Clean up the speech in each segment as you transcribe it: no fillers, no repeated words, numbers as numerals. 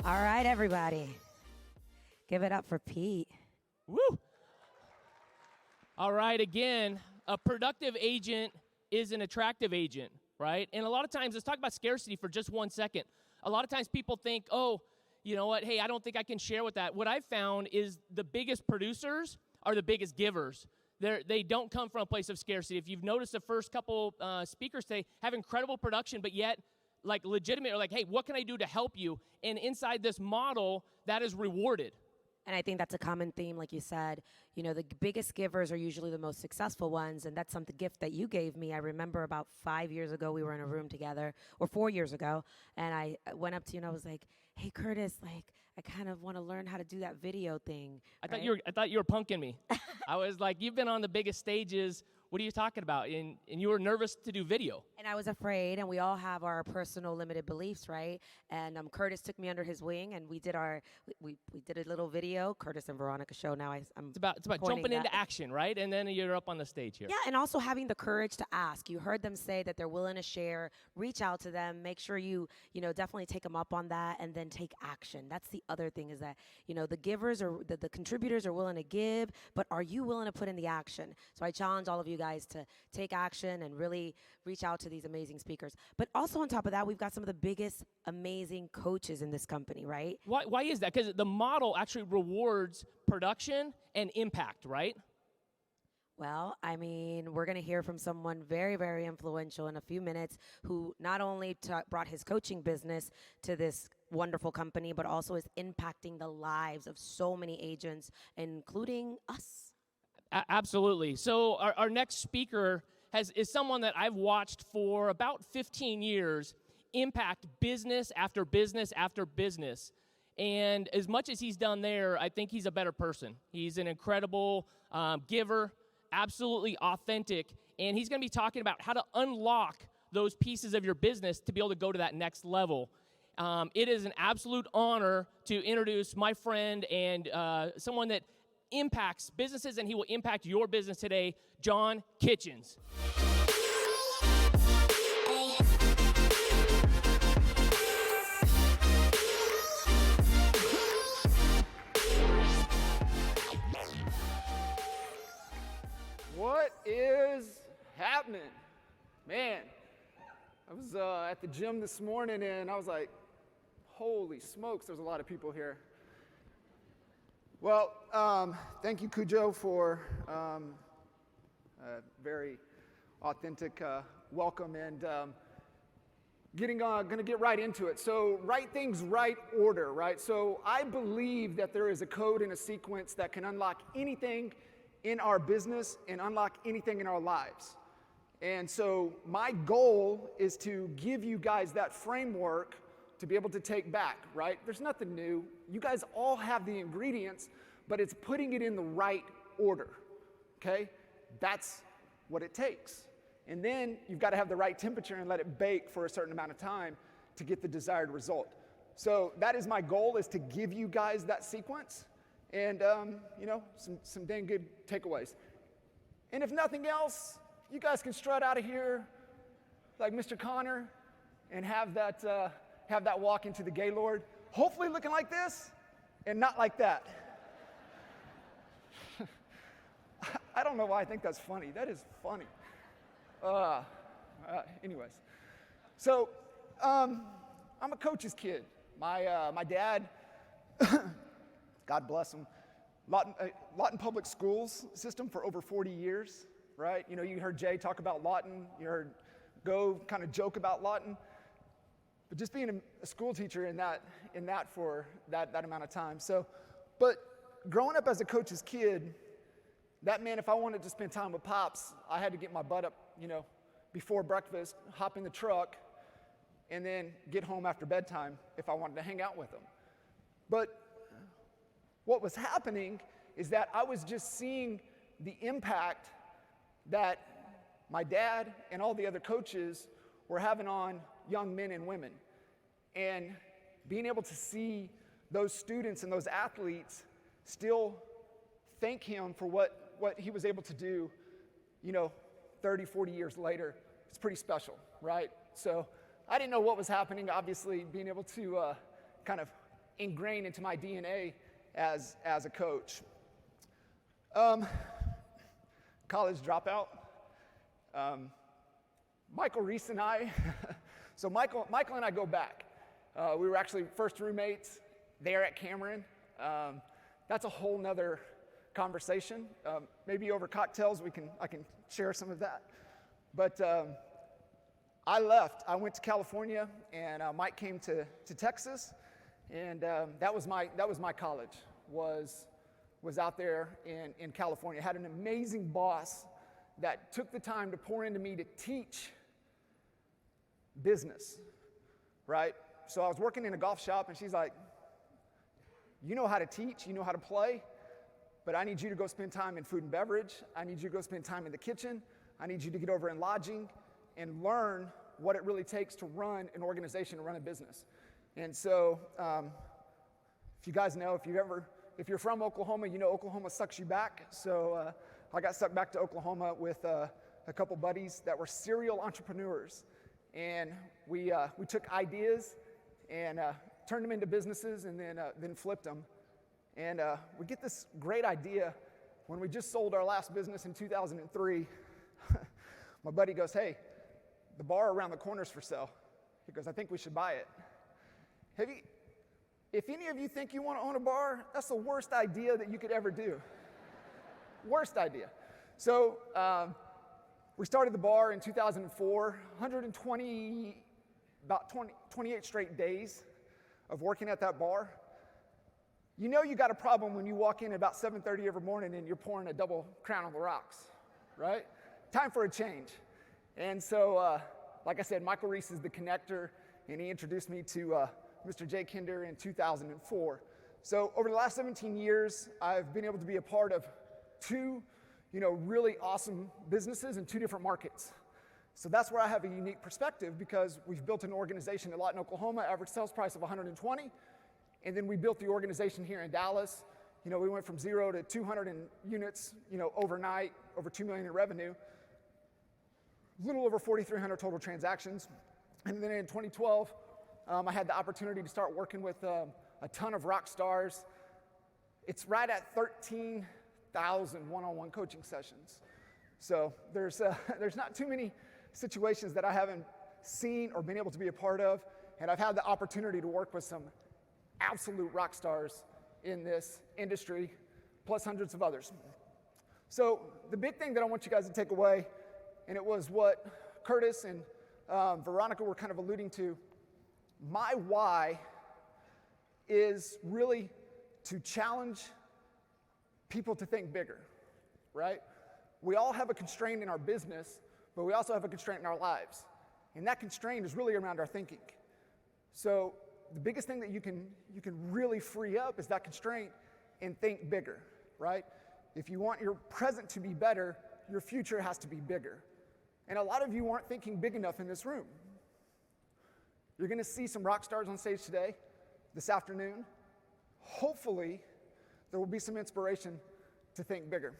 All right, everybody. Give it up for Pete. Woo! All right, again, a productive agent is an attractive agent, right? And a lot of times, let's talk about scarcity for just 1 second. A lot of times people think, oh, you know what, hey, I don't think I can share with that. What I've found is the biggest producers are the biggest givers. They don't come from a place of scarcity. If you've noticed, the first couple speakers today have incredible production, but yet like legitimate, or like, hey, what can I do to help you? And inside this model, that is rewarded. And I think that's a common theme, like you said. You know, the biggest givers are usually the most successful ones, and that's something gift that you gave me. I remember about 5 years ago, we were in a room together, or 4 years ago, and I went up to you and I was like, "Hey, Curtis, like, I kind of want to learn how to do that video thing." I thought you were punking me. I was like, you've been on the biggest stages. What are you talking about? And you were nervous to do video. And I was afraid, and we all have our personal limited beliefs, right? And Curtis took me under his wing, and we did we did a little video, Curtis and Veronica show. Now I'm It's about jumping into action, right? And then you're up on the stage here. Yeah, and also having the courage to ask. You heard them say that they're willing to share. Reach out to them. Make sure you definitely take them up on that, and then take action. That's the other thing, is that the givers or the contributors are willing to give, but are you willing to put in the action? So I challenge all of you guys to take action and really reach out to these amazing speakers. But also on top of that, we've got some of the biggest amazing coaches in this company, right? Why is that? Because the model actually rewards production and impact, right? Well, I mean, we're going to hear from someone very, very influential in a few minutes, who not only brought his coaching business to this wonderful company, but also is impacting the lives of so many agents, including us. Absolutely. So our next speaker is someone that I've watched for about 15 years impact business after business after business. And as much as he's done there, I think he's a better person. He's an incredible giver, absolutely authentic, and he's going to be talking about how to unlock those pieces of your business to be able to go to that next level. It is an absolute honor to introduce my friend and someone that impacts businesses, and he will impact your business today, John Kitchens. What is happening? Man, I was at the gym this morning and I was like, holy smokes, there's a lot of people here. Well, thank you, Cujo, for a very authentic welcome, and gonna get right into it. So, right things, right order, right? So I believe that there is a code and a sequence that can unlock anything in our business and unlock anything in our lives. And so my goal is to give you guys that framework to be able to take back, right? There's nothing new. You guys all have the ingredients, but it's putting it in the right order, okay? That's what it takes. And then you've got to have the right temperature and let it bake for a certain amount of time to get the desired result. So that is my goal, is to give you guys that sequence and, some dang good takeaways. And if nothing else, you guys can strut out of here like Mr. Connor and have that walk into the Gaylord, hopefully looking like this and not like that. I don't know why I think that's funny. That is funny. Anyways, so I'm a coach's kid. My dad, God bless him, Lawton Public Schools system for over 40 years, right? You know, you heard Jay talk about Lawton. You heard Gove kind of joke about Lawton. But just being a school teacher in that for that amount of time. So, but growing up as a coach's kid, that meant if I wanted to spend time with Pops, I had to get my butt up, before breakfast, hop in the truck, and then get home after bedtime if I wanted to hang out with him. But what was happening is that I was just seeing the impact that my dad and all the other coaches were having on young men and women. And being able to see those students and those athletes still thank him for what he was able to do, 30, 40 years later, it's pretty special, right? So I didn't know what was happening. Obviously, being able to kind of ingrained into my DNA as a coach. College dropout. Michael Reese and I, so Michael and I go back. We were actually first roommates there at Cameron. That's a whole nother conversation. Maybe over cocktails I can share some of that. But I left. I went to California, and Mike came to Texas, and that was my college. Was out there in California. Had an amazing boss that took the time to pour into me to teach business, right? So I was working in a golf shop, and she's like, you know how to teach, you know how to play, but I need you to go spend time in food and beverage. I need you to go spend time in the kitchen. I need you to get over in lodging and learn what it really takes to run an organization, to run a business. And so if you guys know, if you're from Oklahoma, you know Oklahoma sucks you back. So I got sucked back to Oklahoma with a couple buddies that were serial entrepreneurs. And we took ideas and turned them into businesses, and then flipped them. And we get this great idea when we just sold our last business in 2003. My buddy goes, hey, the bar around the corner's for sale. He goes, I think we should buy it. If any of you think you want to own a bar, that's the worst idea that you could ever do. Worst idea. So we started the bar in 2004, 28 straight days of working at that bar. You know you got a problem when you walk in about 7:30 every morning and you're pouring a double Crown on the rocks, right? Time for a change. And so, like I said, Michael Reese is the connector, and he introduced me to Mr. Jay Kinder in 2004. So over the last 17 years, I've been able to be a part of two, really awesome businesses in two different markets. So that's where I have a unique perspective, because we've built an organization in Lawton, Oklahoma, average sales price of 120, and then we built the organization here in Dallas. We went from 0 to 200 units, overnight, over $2 million in revenue, a little over 4,300 total transactions. And then in 2012, I had the opportunity to start working with a ton of rock stars. It's right at 13,000 one-on-one coaching sessions. So there's not too many situations that I haven't seen or been able to be a part of, and I've had the opportunity to work with some absolute rock stars in this industry, plus hundreds of others. So the big thing that I want you guys to take away, and it was what Curtis and Veronica were kind of alluding to, my why is really to challenge people to think bigger, right? We all have a constraint in our business, but we also have a constraint in our lives. And that constraint is really around our thinking. So the biggest thing that you can really free up is that constraint and think bigger, right? If you want your present to be better, your future has to be bigger. And a lot of you aren't thinking big enough in this room. You're going to see some rock stars on stage today, this afternoon. Hopefully, there will be some inspiration to think bigger.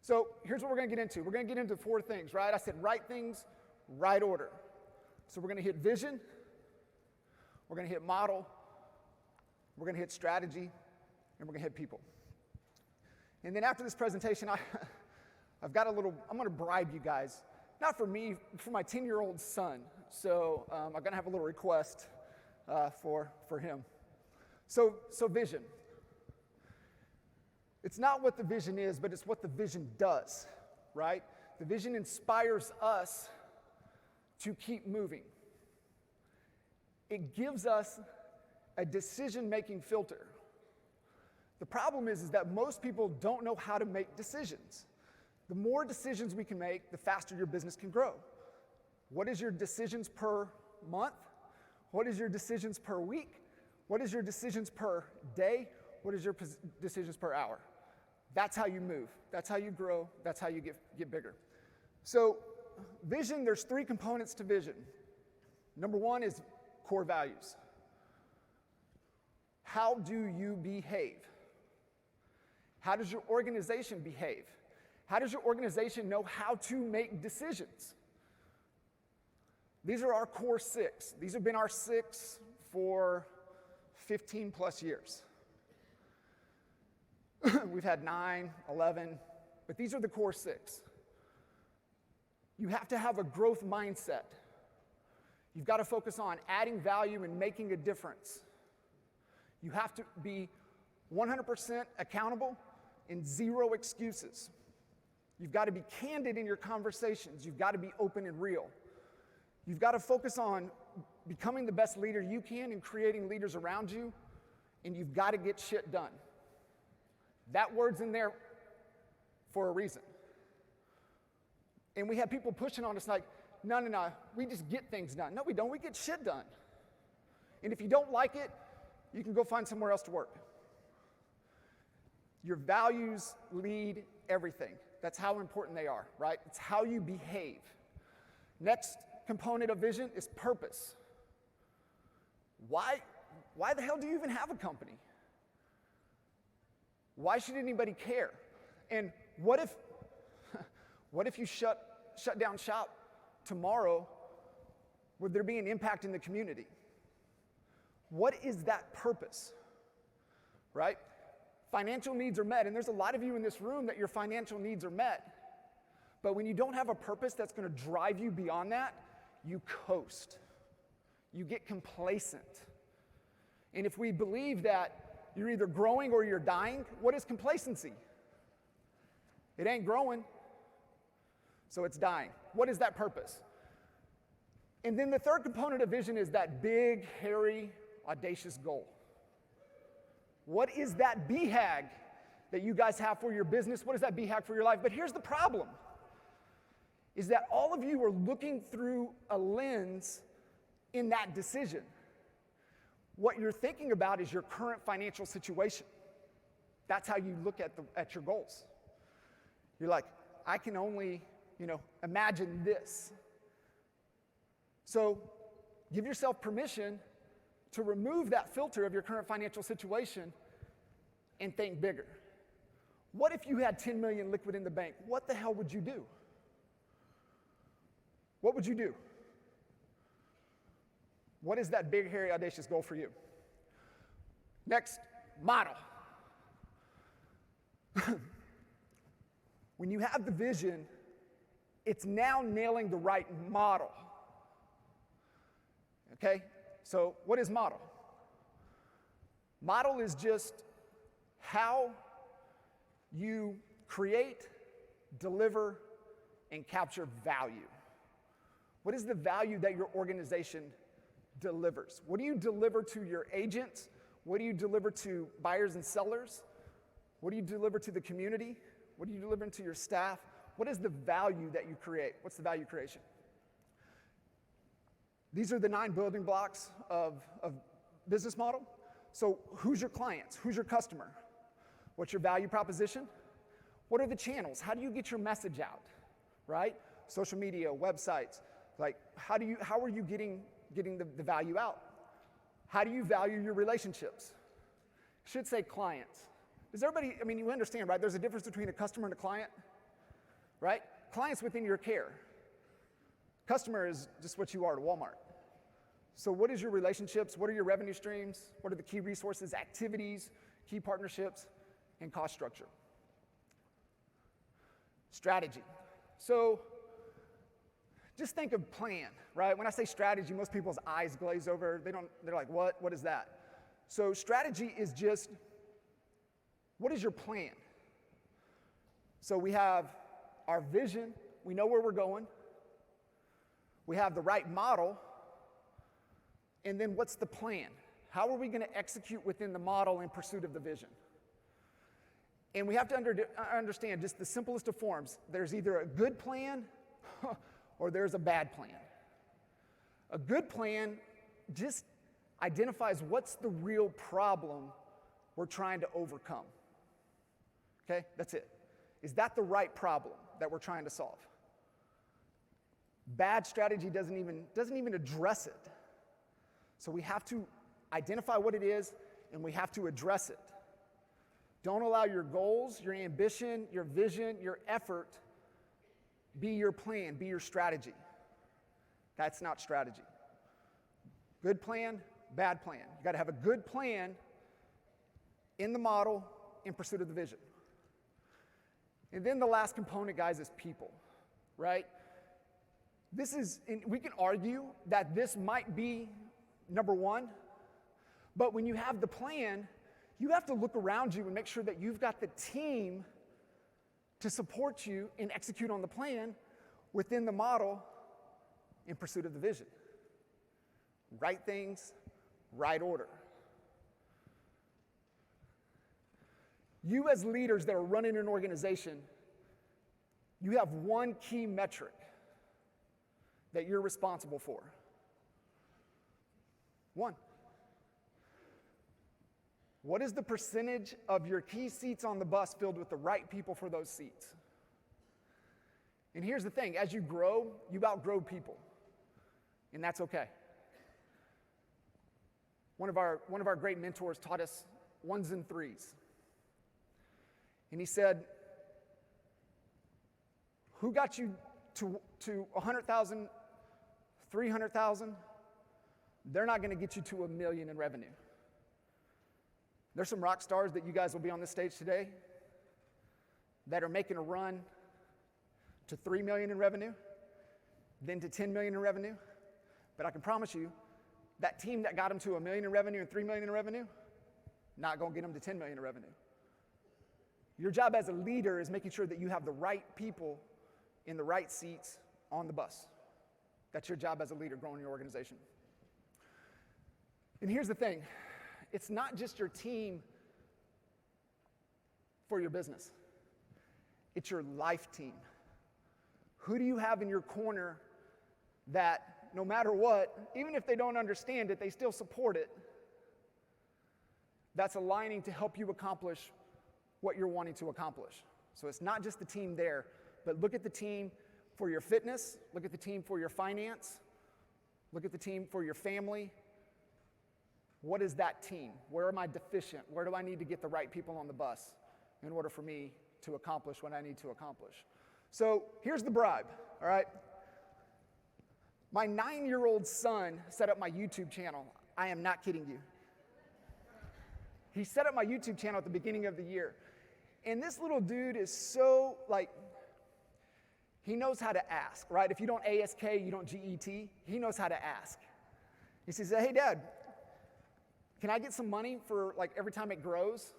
So here's what we're going to get into. We're going to get into 4 things, right? I said right things, right order. So we're going to hit vision, we're going to hit model, we're going to hit strategy, and we're going to hit people. And then after this presentation, I'm going to bribe you guys. Not for me, for my 10-year-old son. So I'm going to have a little request for him. So vision. It's not what the vision is, but it's what the vision does, right? The vision inspires us to keep moving. It gives us a decision-making filter. The problem is that most people don't know how to make decisions. The more decisions we can make, the faster your business can grow. What is your decisions per month? What is your decisions per week? What is your decisions per day? What is your decisions per hour? That's how you move. That's how you grow. That's how you get bigger. So vision, there's 3 components to vision. Number 1 is core values. How do you behave? How does your organization behave? How does your organization know how to make decisions? These are our core 6. These have been our 6 for 15 plus years. We've had 9, 11, but these are the core 6. You have to have a growth mindset. You've got to focus on adding value and making a difference. You have to be 100% accountable and 0 excuses. You've got to be candid in your conversations. You've got to be open and real. You've got to focus on becoming the best leader you can and creating leaders around you, and you've got to get shit done. That word's in there for a reason. And we have people pushing on us like, no, we just get things done. No, we don't. We get shit done. And if you don't like it, you can go find somewhere else to work. Your values lead everything. That's how important they are, right? It's how you behave. Next component of vision is purpose. Why the hell do you even have a company? Why should anybody care? And what if you shut down shop tomorrow? Would there be an impact in the community? What is that purpose? Right? Financial needs are met, and there's a lot of you in this room that your financial needs are met. But when you don't have a purpose that's going to drive you beyond that, you coast. You get complacent. And if we believe that you're either growing or you're dying, what is complacency? It ain't growing, so it's dying. What is that purpose? And then the third component of vision is that big, hairy, audacious goal. What is that BHAG that you guys have for your business? What is that BHAG for your life? But here's the problem, is that all of you are looking through a lens in that decision. What you're thinking about is your current financial situation. That's how you look at your goals. You're like, I can only, imagine this. So give yourself permission to remove that filter of your current financial situation and think bigger. What if you had 10 million liquid in the bank? What the hell would you do? What would you do? What is that big, hairy, audacious goal for you? Next, model. When you have the vision, it's now nailing the right model. Okay? So what is model? Model is just how you create, deliver, and capture value. What is the value that your organization delivers? What do you deliver to your agents? What do you deliver to buyers and sellers? What do you deliver to the community? What do you deliver to your staff? What is the value that you create? What's the value creation? These are the 9 building blocks of business model. So who's your clients? Who's your customer? What's your value proposition? What are the channels? How do you get your message out, right? Social media, websites. Like, how are you getting the value out? How do you value your relationships? Should say clients. Does everybody, you understand, right? There's a difference between a customer and a client, right? Client's within your care. Customer is just what you are to Walmart. So what is your relationships? What are your revenue streams? What are the key resources, activities, key partnerships, and cost structure? Strategy. So just think of plan, right? When I say strategy, most people's eyes glaze over. They're like, what? What is that? So strategy is just, what is your plan? So we have our vision. We know where we're going. We have the right model. And then what's the plan? How are we going to execute within the model in pursuit of the vision? And we have to understand just the simplest of forms. There's either a good plan or there's a bad plan. A good plan just identifies what's the real problem we're trying to overcome. Okay, that's it. Is that the right problem that we're trying to solve? Bad strategy doesn't even address it. So we have to identify what it is, and we have to address it. Don't allow your goals, your ambition, your vision, your effort be your plan, be your strategy. That's not strategy. Good plan, bad plan. You got to have a good plan in the model in pursuit of the vision. And then the last component, guys, is people, right? We can argue that this might be number one, but when you have the plan, you have to look around you and make sure that you've got the team to support you and execute on the plan within the model in pursuit of the vision. Right things, right order. You as leaders that are running an organization, you have one key metric that you're responsible for. One. What is the percentage of your key seats on the bus filled with the right people for those seats? And here's the thing, as you grow, you outgrow people, and that's okay. One of our great mentors taught us ones and threes. And he said, who got you to 100,000, 300,000? They're not going to get you to $1 million in revenue. There's some rock stars that you guys will be on this stage today that are making a run to 3 million in revenue, then to 10 million in revenue. But I can promise you, that team that got them to 1 million in revenue and 3 million in revenue, not going to get them to 10 million in revenue. Your job as a leader is making sure that you have the right people in the right seats on the bus. That's your job as a leader, growing your organization. And here's the thing, it's not just your team for your business. It's your life team. Who do you have in your corner that no matter what, even if they don't understand it, they still support it, that's aligning to help you accomplish what you're wanting to accomplish? So it's not just the team there, but look at the team for your fitness, look at the team for your finance, look at the team for your family. What is that team? Where am I deficient? Where do I need to get the right people on the bus in order for me to accomplish what I need to accomplish? So here's the bribe, all right? My 9-year-old son set up my YouTube channel. I am not kidding you. He set up my YouTube channel at the beginning of the year. And this little dude is so, he knows how to ask, right? If you don't ASK, you don't GET. He knows how to ask. He says, hey, Dad, can I get some money for, every time it grows?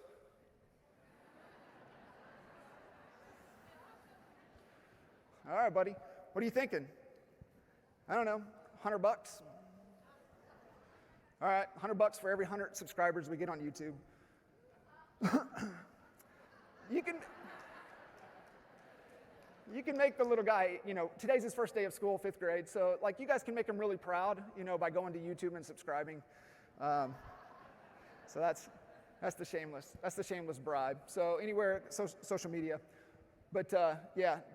All right, buddy. What are you thinking? I don't know, $100? All right, $100 for every 100 subscribers we get on YouTube. You can make the little guy, today's his first day of school, 5th grade, so you guys can make him really proud, by going to YouTube and subscribing. So that's the shameless bribe. So anywhere, social media. But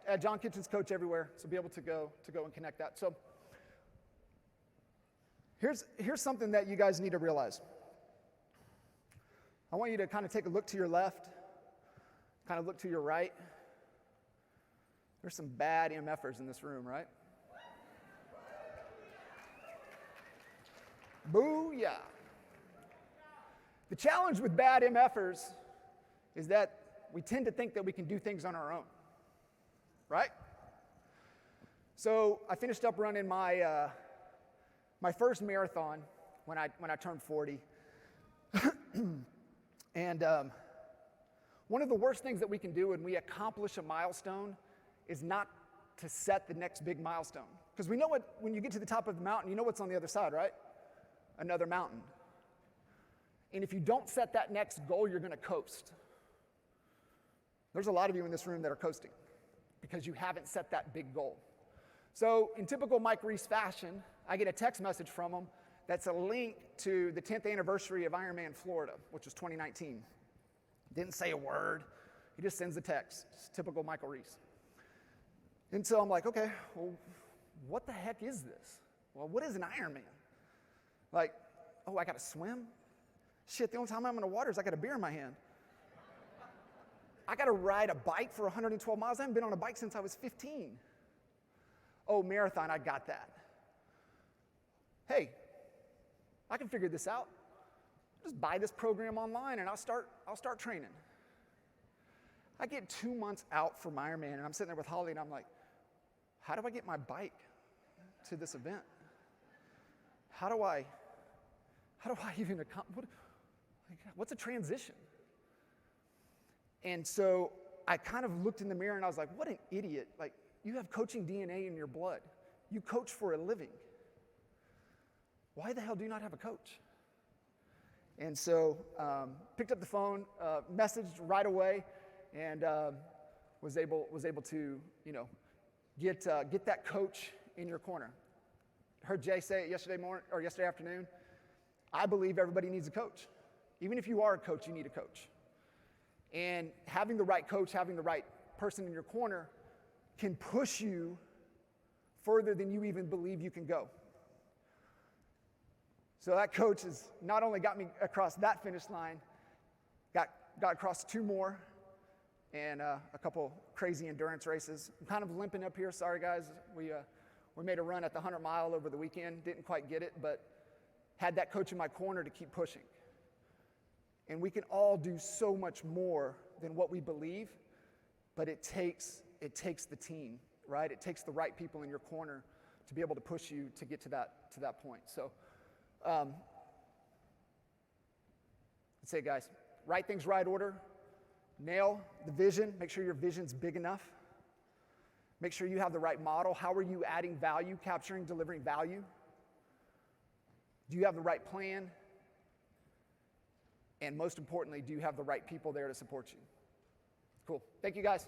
add John Kitchen's Coach everywhere, so be able to go and connect that. So here's something that you guys need to realize. I want you to kind of take a look to your left, kind of look to your right. There's some bad MFers in this room, right? Booyah. The challenge with bad MFers is that we tend to think that we can do things on our own, right? So I finished up running my first marathon when I turned 40. And one of the worst things that we can do when we accomplish a milestone is not to set the next big milestone. Because we know when you get to the top of the mountain, you know what's on the other side, right? Another mountain. And if you don't set that next goal, you're going to coast. There's a lot of you in this room that are coasting because you haven't set that big goal. So in typical Mike Reese fashion, I get a text message from him that's a link to the 10th anniversary of Ironman Florida, which was 2019. Didn't say a word. He just sends a text. It's typical Michael Reese. And so I'm like, okay, well, what the heck is this? Well, what is an Ironman? I got to swim? Shit, the only time I'm in the water is I got a beer in my hand. I got to ride a bike for 112 miles. I haven't been on a bike since I was 15. Oh, marathon, I got that. Hey, I can figure this out. Just buy this program online and I'll start training. I get 2 months out from Ironman and I'm sitting there with Holly and I'm like, how do I get my bike to this event? How do I even what's a transition? And so I kind of looked in the mirror and I was like, what an idiot. Like, you have coaching DNA in your blood. You coach for a living. Why the hell do you not have a coach? And so picked up the phone, messaged right away, and was able to, get that coach in your corner. Heard Jay say it yesterday afternoon. I believe everybody needs a coach. Even if you are a coach, you need a coach. And having the right coach, having the right person in your corner can push you further than you even believe you can go. So that coach has not only got me across that finish line, got across 2 more, and a couple crazy endurance races. I'm kind of limping up here. Sorry, guys. We made a run at the 100-mile over the weekend. Didn't quite get it, but had that coach in my corner to keep pushing. And we can all do so much more than what we believe, but it takes the team, right? It takes the right people in your corner to be able to push you to get to that point. So, let's say, guys, right things, right order. Nail the vision. Make sure your vision's big enough. Make sure you have the right model. How are you adding value, capturing, delivering value? Do you have the right plan? And most importantly, do you have the right people there to support you? Cool. Thank you, guys.